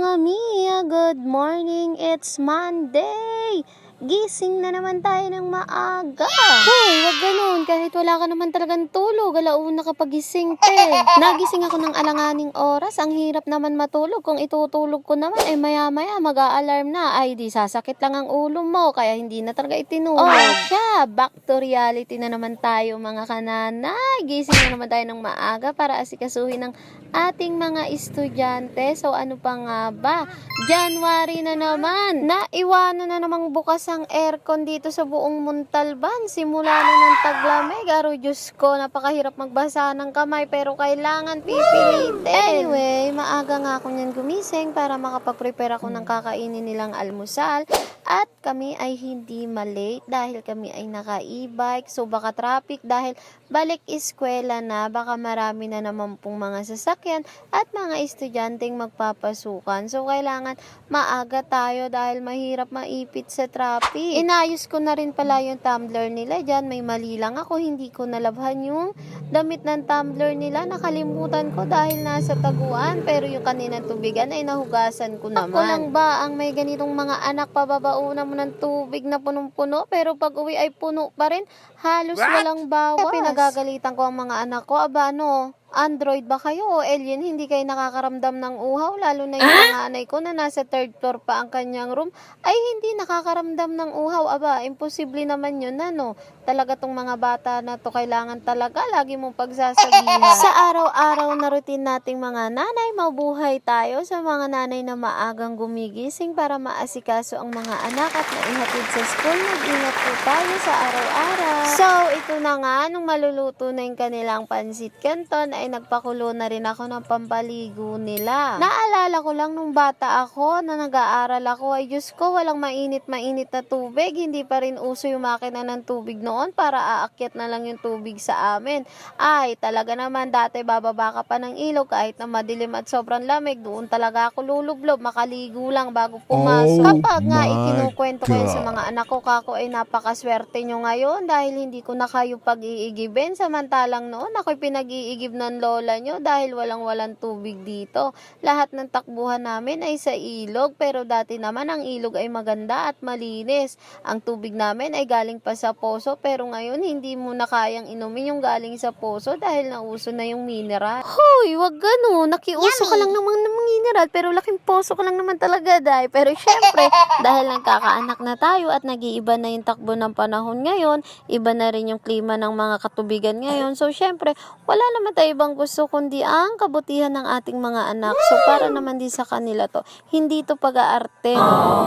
mga Mia, good morning, it's Monday! Gising na naman tayo ng maaga. Hoy, wag ganun. Kahit wala ka naman talagang tulog, alauna ka pagising, te. Nagising ako ng alanganing oras. Ang hirap naman matulog. Kung itutulog ko naman, maya-maya mag-a-alarm na. Ay, di sasakit lang ang ulo mo. Kaya hindi na talaga itinulog. Oh, siya. Back to reality na naman tayo, mga kananay. Gising na naman tayo ng maaga para asikasuhin ng ating mga estudyante. So, ano pa nga ba? January na naman. Naiwanan na namang bukas ang aircon dito sa buong Montalban. Simula na ng taglamig. Aro, Diyos ko, napakahirap magbasa ng kamay pero kailangan pipilitin. Anyway, maaga nga ako niyan gumising para makapag-prepare ako ng kakainin nilang almusal. At kami ay hindi malate dahil kami ay naka-e-bike. So baka traffic dahil balik eskwela na. Baka marami na naman pong mga sasakyan at mga estudyanteng magpapasukan. So kailangan maaga tayo dahil mahirap maipit sa traffic. Inayos ko na rin pala yung tumbler nila dyan. May mali lang ako. Hindi ko nalabhan yung damit ng tumbler nila. Nakalimutan ko dahil nasa taguan. Pero yung kaninang tubigan ay nahugasan ko naman. Ako lang ba ang may ganitong mga anak pababaunan mo ng tubig na punong-puno? Pero pag uwi ay puno pa rin. Halos walang bawas. Kaya pinagagalitan ko ang mga anak ko. Aba, ano? Android ba kayo o alien? Hindi kayo nakakaramdam ng uhaw, lalo na yung nanay ko na nasa third floor pa ang kanyang room ay hindi nakakaramdam ng uhaw. Aba, imposible naman yun, ano? Talaga tong mga bata na to kailangan talaga lagi mong pagsasabihan. Sa araw-araw na routine nating mga nanay, mabuhay tayo sa mga nanay na maagang gumigising para maasikaso ang mga anak at maihatid sa school. Mag-ingat po tayo sa araw-araw. So, ito na nga, nung maluluto na yung kanilang pansit canton, ay nagpakulo na rin ako ng pampaligo nila. Naalala ko lang nung bata ako na nag-aaral ako, ay Diyos ko, walang mainit-mainit na tubig. Hindi pa rin uso yung makina ng tubig noon para aakyat na lang yung tubig sa amin. Ay, talaga naman dati bababa ka pa ng ilog kahit na madilim at sobrang lamig. Doon talaga ako lulublob, makaligo lang bago pumasok. Kapag nga ikinukwento ko yun sa mga anak ko, kako ay napakaswerte nyo ngayon dahil hindi ko na kayo pag-iigibin. Samantalang noon ako'y pinag-iigib ng lola nyo dahil walang tubig dito. Lahat ng takbuhan namin ay sa ilog, pero dati naman ang ilog ay maganda at malinis. Ang tubig namin ay galing pa sa poso, pero ngayon hindi mo na kayang inumin yung galing sa poso dahil nauso na yung mineral. Hoy, wag ganun. Nakiuso ka lang naman ng mineral, pero laking poso ka lang naman talaga, dahil. Pero syempre, dahil nagkakaanak na tayo at nag-iiba na yung takbo ng panahon ngayon, iba na rin yung klima ng mga katubigan ngayon. So syempre, wala naman tayo ibang gusto kundi ang kabutihan ng ating mga anak. So para naman din sa kanila to, hindi to pag-aarte.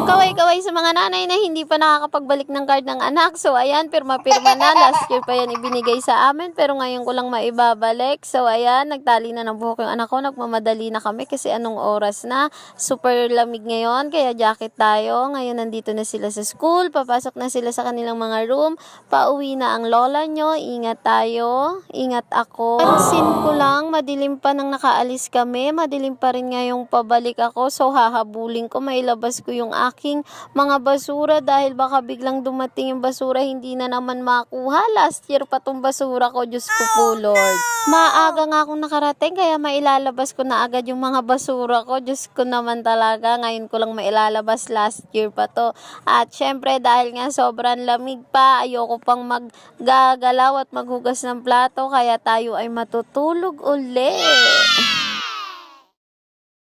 Kaway-kaway sa mga nanay na hindi pa nakakapagbalik ng card ng anak. So ayan, pirma-pirma na. Last year pa yan ibinigay sa amin, pero ngayon ko lang maibabalik. So ayan, nagtali na ng buhok yung anak ko. Nagmamadali na kami kasi anong oras na. Super lamig ngayon, kaya jacket tayo. Ngayon nandito na sila sa school. Papasok na sila sa kanilang mga room. Pauwi na ang lola nyo. Ingat tayo. Ingat ako. Pansin ko lang, madilim pa nang nakaalis kami. Madilim pa rin ngayong pabalik ako. So hahabulin ko, mailabas ko yung aking mga basura dahil baka biglang dumating yung basura, hindi na naman makuha. Last year pa tong basura ko, Diyos ko po, Lord. Maaga nga akong nakarating kaya mailalabas ko na agad yung mga basura ko. Diyos ko naman talaga, ngayon ko lang mailalabas, last year pa to. At syempre dahil nga sobrang lamig pa, ayoko pang maggagalaw at maghugas ng plato, kaya tayo ay matutulog ulit.